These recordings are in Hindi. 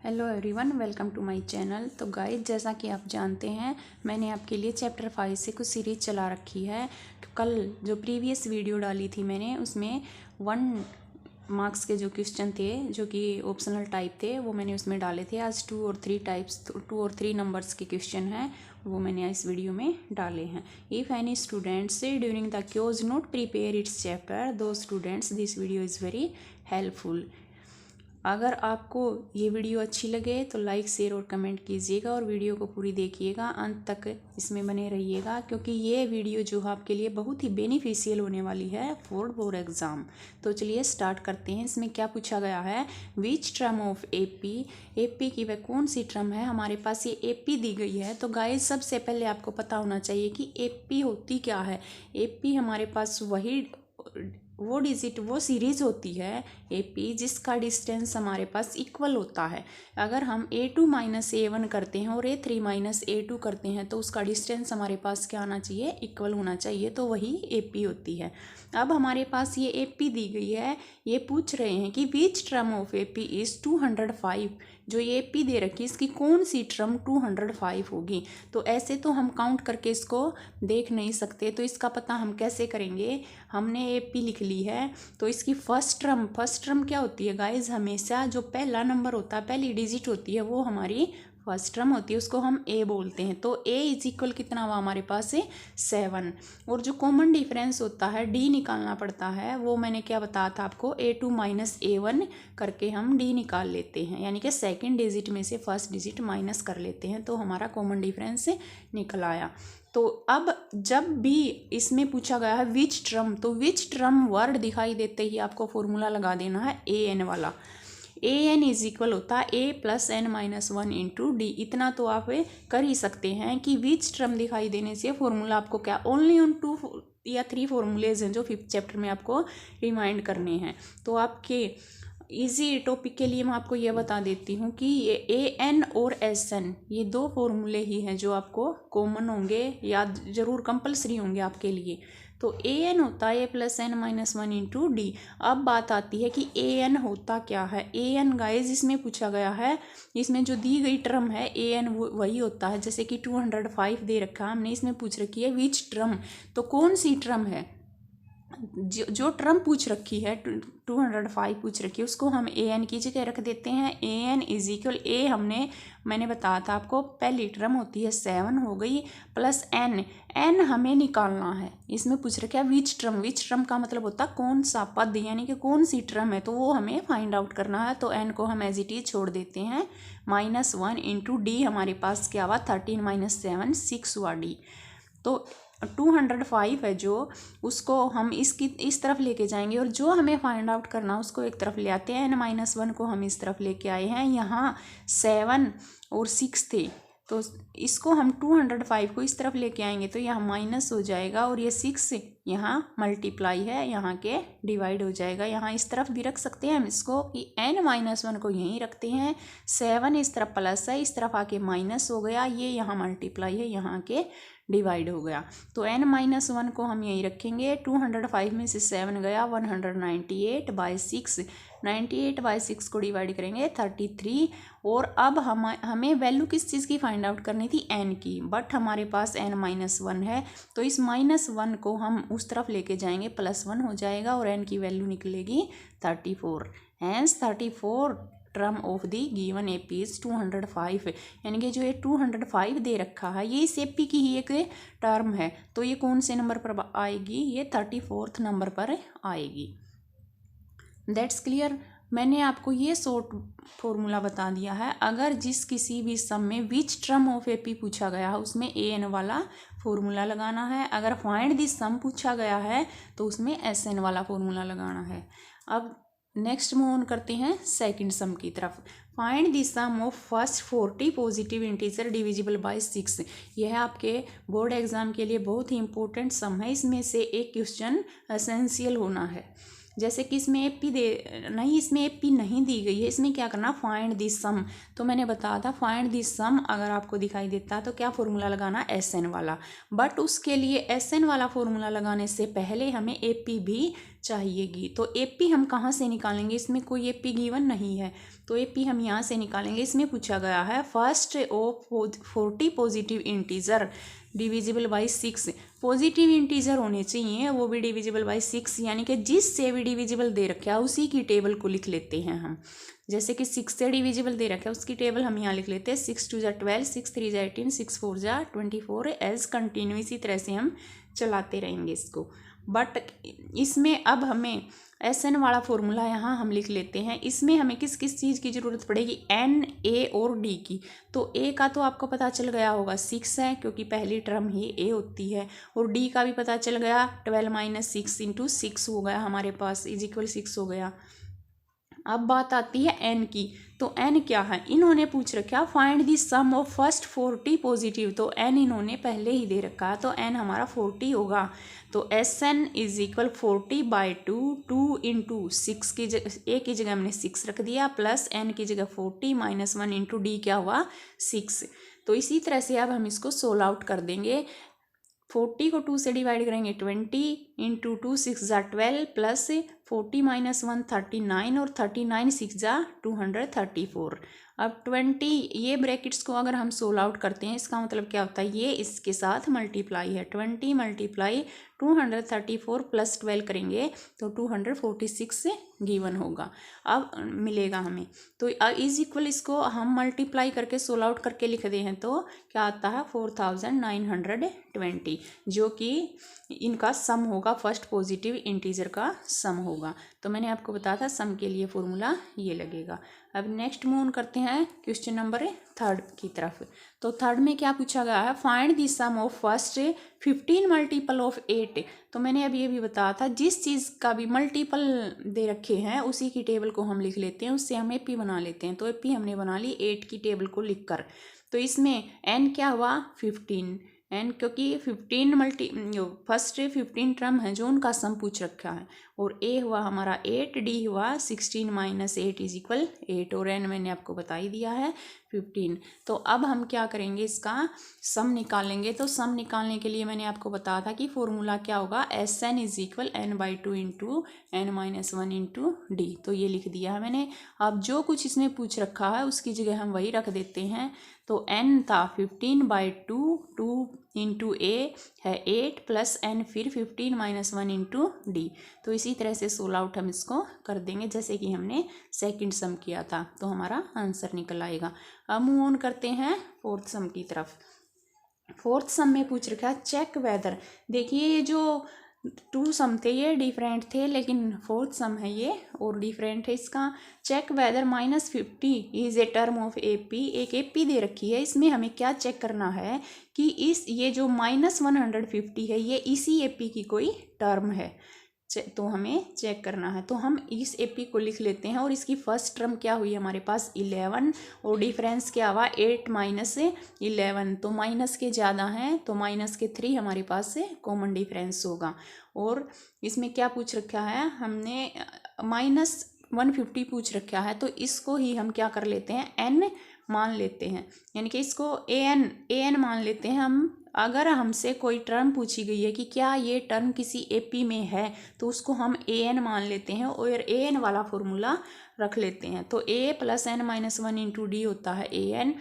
Hello everyone, welcome to my channel. तो गाइस, जैसा कि आप जानते हैं, मैंने आपके लिए चैप्टर 5 से कुछ सीरीज चला रखी है। कल जो प्रीवियस वीडियो डाली थी मैंने, उसमें 1 मार्क्स के जो क्वेश्चन थे जो कि ऑप्शनल टाइप थे वो मैंने उसमें डाले थे। आज 2 और 3 नंबर्स के क्वेश्चन हैं, वो मैंने इस वीडियो में डाले हैं। If any students during the quiz not prepare its chapter, to students this video is very helpful. अगर आपको ये वीडियो अच्छी लगे तो लाइक, शेयर और कमेंट कीजिएगा और वीडियो को पूरी देखिएगा, अंत तक इसमें बने रहिएगा, क्योंकि ये वीडियो जो है आपके लिए बहुत ही बेनिफिशियल होने वाली है फॉर बोर्ड एग्ज़ाम। तो चलिए स्टार्ट करते हैं। इसमें क्या पूछा गया है, which term of AP, AP की वह कौन सी टर्म है। हमारे पास ये एपी दी गई है। तो गाइस, सबसे पहले आपको पता होना चाहिए कि एपी होती क्या है। एपी हमारे पास वो डिजिट, वो सीरीज होती है एपी जिसका डिस्टेंस हमारे पास इक्वल होता है। अगर हम a2 माइनस a1 करते हैं और a3 माइनस a2 करते हैं तो उसका डिस्टेंस हमारे पास क्या आना चाहिए, इक्वल होना चाहिए। तो वही एपी होती है। अब हमारे पास ये एपी दी गई है, ये पूछ रहे हैं कि which term of AP is 205। जो ये एपी दे रखी है, इसकी कौन सी टर्म 205 होगी। तो ऐसे तो हम काउंट करके इसको देख नहीं सकते, तो इसका पता हम कैसे करेंगे। हमने एपी लिख ली है, तो इसकी फर्स्ट टर्म क्या होती है गाइज, हमेशा जो पहला नंबर होता है, पहली डिजिट होती है, वो हमारी फर्स्ट टर्म होती है, उसको हम ए बोलते हैं। तो ए इज इक्वल कितना हुआ हमारे पास है 7। और जो कॉमन डिफरेंस होता है, डी निकालना पड़ता है, वो मैंने क्या बताया था आपको, a2 माइनस a1 करके हम डी निकाल लेते हैं, यानी कि सेकेंड डिजिट में से फर्स्ट डिजिट माइनस कर लेते हैं, तो हमारा कॉमन डिफरेंस निकल आया। तो अब जब भी इसमें पूछा गया है विच टर्म, तो विच टर्म वर्ड दिखाई देते ही आपको फॉर्मूला लगा देना है ए एन वाला। ए एन इज इक्वल होता है A plus N minus 1 into D. इतना तो आप कर ही सकते हैं कि विच टर्म दिखाई देने से फॉर्मूला आपको क्या, ओनली उन 2 या 3 फॉर्मूलेज हैं जो 5th चैप्टर में आपको रिमाइंड करने हैं। तो आपके इजी टॉपिक के लिए मैं आपको यह बता देती हूँ कि ये ए एन और एस एन, ये 2 फॉर्मूले ही हैं जो आपको कॉमन होंगे, याद जरूर कंपलसरी होंगे आपके लिए। तो ए एन होता है A plus N minus 1 into D. अब बात आती है कि ए एन होता क्या है। ए एन गाइज इसमें पूछा गया है, इसमें जो दी गई टर्म है ए एन वही होता है। जैसे कि 205 दे रखा है हमने, इसमें पूछ रखी है विच टर्म, तो कौन सी टर्म है। जो टर्म पूछ रखी है 205 पूछ रखी है, उसको हम ए एन की जगह रख देते हैं। ए एन इज इक्वल ए, मैंने बताया था आपको, पहली टर्म होती है 7 हो गई, प्लस एन, एन हमें निकालना है। इसमें पूछ रखा है विच टर्म का मतलब होता है कौन सा पद, यानी कि कौन सी टर्म है, तो वो हमें फाइंड आउट करना है। तो एन को हम एज इट इज छोड़ देते हैं, -1 इंटू डी हमारे पास क्या हुआ, 13 माइनस 7 6 हुआ डी। तो 205 है जो, उसको हम इस तरफ लेके जाएंगे, और जो हमें फाइंड आउट करना उसको एक तरफ ले आते हैं। -1 को हम इस तरफ लेके आए हैं, यहाँ 7 और 6 थे, तो इसको हम 205 को इस तरफ लेके आएंगे तो यहाँ माइनस हो जाएगा, और ये 6 यहाँ मल्टीप्लाई है, यहाँ के डिवाइड हो जाएगा। यहाँ इस तरफ भी रख सकते हैं हम इसको कि n-1 को यहीं रखते हैं, 7 इस तरफ प्लस है, इस तरफ आके माइनस हो गया, ये यहाँ मल्टीप्लाई है, यहाँ के डिवाइड हो गया। तो n-1 को हम यहीं रखेंगे। 205 में से 7 गया, 198/6, 98/6 को डिवाइड करेंगे 33। और अब हमें वैल्यू किस चीज़ की फाइंड आउट करनी थी, n की, बट हमारे पास n-1 है, तो इस -1 को हम उस तरफ लेके जाएंगे, +1 हो जाएगा, और n की वैल्यू निकलेगी 34। Hence 34 term of the given AP is 205, यानी कि जो ये 205 दे रखा है ये इस एपी की ही एक टर्म है। तो ये कौन से नंबर पर आएगी, ये 34th नंबर पर आएगी। That's clear. मैंने आपको ये शॉर्ट फॉर्मूला बता दिया है। अगर किसी भी सम में विच टर्म ऑफ एपी पूछा गया है, उसमें ए एन वाला फॉर्मूला लगाना है। अगर फाइंड दिस सम पूछा गया है तो उसमें एस एन वाला फॉर्मूला लगाना है। अब नेक्स्ट मूव ऑन करते हैं सेकंड सम की तरफ। Find the sum of first 40 positive integer divisible by 6। यह आपके बोर्ड एग्जाम के लिए बहुत ही इंपॉर्टेंट सम है। इसमें से एक क्वेश्चन एसेंशियल होना है। जैसे कि इसमें इसमें एपी नहीं दी गई है, इसमें क्या करना, फाइंड दिस सम। तो मैंने बताया था फाइंड दिस सम अगर आपको दिखाई देता है तो क्या फॉर्मूला लगाना, एस एन वाला। बट उसके लिए एस एन वाला फॉर्मूला लगाने से पहले हमें एपी भी चाहिएगी। तो एपी हम कहाँ से निकालेंगे, इसमें कोई एपी गिवन नहीं है, तो एपी हम यहाँ से निकालेंगे। इसमें पूछा गया है first of 40 positive integer divisible by 6, positive integer होने चाहिए, वो भी डिविजिबल बाई 6, यानी कि जिससे भी डिविजिबल दे रखा है उसी की टेबल को लिख लेते हैं हम। जैसे कि 6 से डिविजिबल दे रखा है उसकी टेबल हम यहाँ लिख लेते हैं, 6 2 = 12, 6 3 = 18, 6 4 = 24 एज कंटिन्यू। इसी तरह से हम चलाते रहेंगे इसको। बट इसमें अब हमें SN वाला फॉर्मूला यहाँ हम लिख लेते हैं। इसमें हमें किस किस चीज़ की ज़रूरत पड़ेगी, N, A और D की। तो A का तो आपको पता चल गया होगा 6 है, क्योंकि पहली टर्म ही A होती है, और D का भी पता चल गया 12 - 6 × 6 हो गया हमारे पास, = 6 हो गया। अब बात आती है N की, तो N क्या है, इन्होंने पूछ रखा find the sum of first 40 positive, तो N इन्होंने पहले ही दे रखा है, तो N हमारा 40 होगा। तो SN = 40/2, 2 × 6 की जगह, A की जगह हमने 6 रख दिया, प्लस N की जगह 40 - 1 × D क्या हुआ 6। तो इसी तरह से अब हम इसको सोल्व आउट कर देंगे। 40 को 2 से डिवाइड करेंगे 20 × 2 6 = 12, प्लस 40 - 1 39, और 39 6 = 234। अब 20 ये ब्रैकेट्स को अगर हम सोल्व आउट करते हैं, इसका मतलब क्या होता है, ये इसके साथ मल्टीप्लाई है, 20 × 234 + 12 करेंगे तो 246 गिवन होगा, अब मिलेगा हमें। तो = इसको हम मल्टीप्लाई करके सोल्व आउट करके लिख दे हैं तो क्या आता है 4920, जो कि इनका सम होगा, फर्स्ट पॉजिटिव इंटीजर का सम होगा। तो मैंने आपको बताया था सम के लिए फॉर्मूला ये लगेगा। अब नेक्स्ट मूव ऑन करते हैं क्वेश्चन नंबर 3 की तरफ। तो 3 में क्या पूछा गया है, find the sum of first 15 multiple of 8। तो मैंने अभी ये भी बताया था, जिस चीज़ का भी मल्टीपल दे रखे हैं उसी की टेबल को हम लिख लेते हैं, उससे हम एपी बना लेते हैं। तो एपी हमने बना ली 8 की टेबल को लिखकर। तो इसमें n क्या हुआ 15, n क्योंकि 15 फर्स्ट 15 टर्म है जो उनका सम पूछ रखा है, और a हुआ हमारा 8, d हुआ 16 - 8 = 8, और n मैंने आपको बता ही दिया है 15। तो अब हम क्या करेंगे, इसका सम निकालेंगे। तो सम निकालने के लिए मैंने आपको बताया था कि फॉर्मूला क्या होगा, SN = n/2 × n - 1 × d। तो ये लिख दिया है मैंने। अब जो कुछ इसमें पूछ रखा है उसकी जगह हम वही रख देते हैं। तो n था 15/2, 2 × A है 8, प्लस n फिर 15 - 1 × d। तो इसी तरह से सोल्व आउट हम इसको कर देंगे जैसे कि हमने सेकंड सम किया था, तो हमारा आंसर निकल आएगा। अब मूव ऑन करते हैं 4th सम की तरफ। 4th सम में पूछ रखा है चेक वेदर। देखिए ये जो 2 सम थे ये डिफरेंट थे, लेकिन 4th सम है ये और डिफरेंट है इसका। Check whether -50 is a term of AP, एक एपी दे रखी है, इसमें हमें क्या चेक करना है कि ये जो -150 है ये इसी एपी की कोई टर्म है, तो हमें चेक करना है। तो हम इस एपी को लिख लेते हैं, और इसकी फर्स्ट टर्म क्या हुई हमारे पास 11, और डिफरेंस क्या हुआ 8 - 11, तो माइनस के ज़्यादा हैं तो -3 हमारे पास से कॉमन डिफरेंस होगा। और इसमें क्या पूछ रखा है, हमने -150 पूछ रखा है, तो इसको ही हम क्या कर लेते हैं n मान लेते हैं, यानी कि इसको an मान लेते हैं हम। अगर हमसे कोई टर्म पूछी गई है कि क्या ये टर्म किसी एपी में है, तो उसको हम an मान लेते हैं और an वाला फॉर्मूला रख लेते हैं। तो a + n - 1 × d होता है an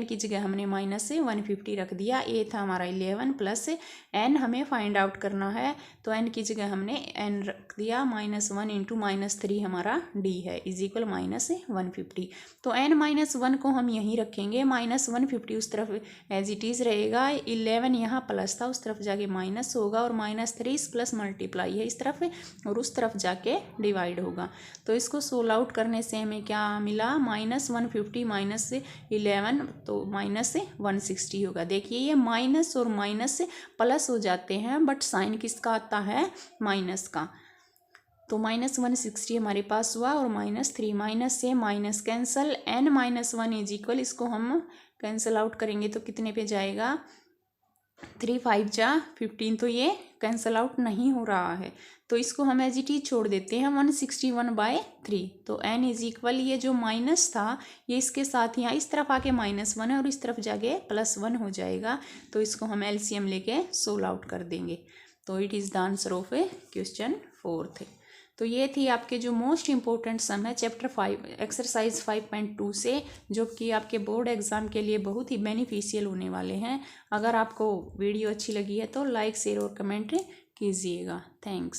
की जगह हमने -150 रख दिया। a था हमारा 11 प्लस n हमें फाइंड आउट करना है, तो n की जगह हमने n रख दिया, -1 × -3 हमारा d है = -150। तो n - 1 को हम यहीं रखेंगे, -150 उस तरफ एज इट इज़ रहेगा, 11 यहाँ प्लस था उस तरफ जाके माइनस होगा, और -3 इस प्लस मल्टीप्लाई है इस तरफ और उस तरफ जाके डिवाइड होगा। तो इसको सोल्व आउट करने से हमें क्या मिला, -150 - 11 तो -160 होगा। देखिए ये माइनस और माइनस प्लस हो जाते हैं, बट साइन किसका आता है, माइनस का। तो -160 हमारे पास हुआ, और -3 माइनस से माइनस कैंसल, n - 1 = इसको हम कैंसल आउट करेंगे तो कितने पे जाएगा, 3 5 × 15, तो ये कैंसल आउट नहीं हो रहा है, तो इसको हम एज इट इज छोड़ देते हैं 161/3। तो n = ये जो माइनस था ये इसके साथ यहाँ इस तरफ आके -1 है और इस तरफ जाके +1 हो जाएगा, तो इसको हम LCM लेके सोल्व आउट कर देंगे। तो it is the answer of question 4th। तो ये थी आपके जो मोस्ट इम्पोर्टेंट सम है चैप्टर 5 एक्सरसाइज 5.2 से, जो कि आपके बोर्ड एग्ज़ाम के लिए बहुत ही बेनिफिशियल होने वाले हैं। अगर आपको वीडियो अच्छी लगी है तो लाइक शेयर और कमेंट कीजिएगा। थैंक्स।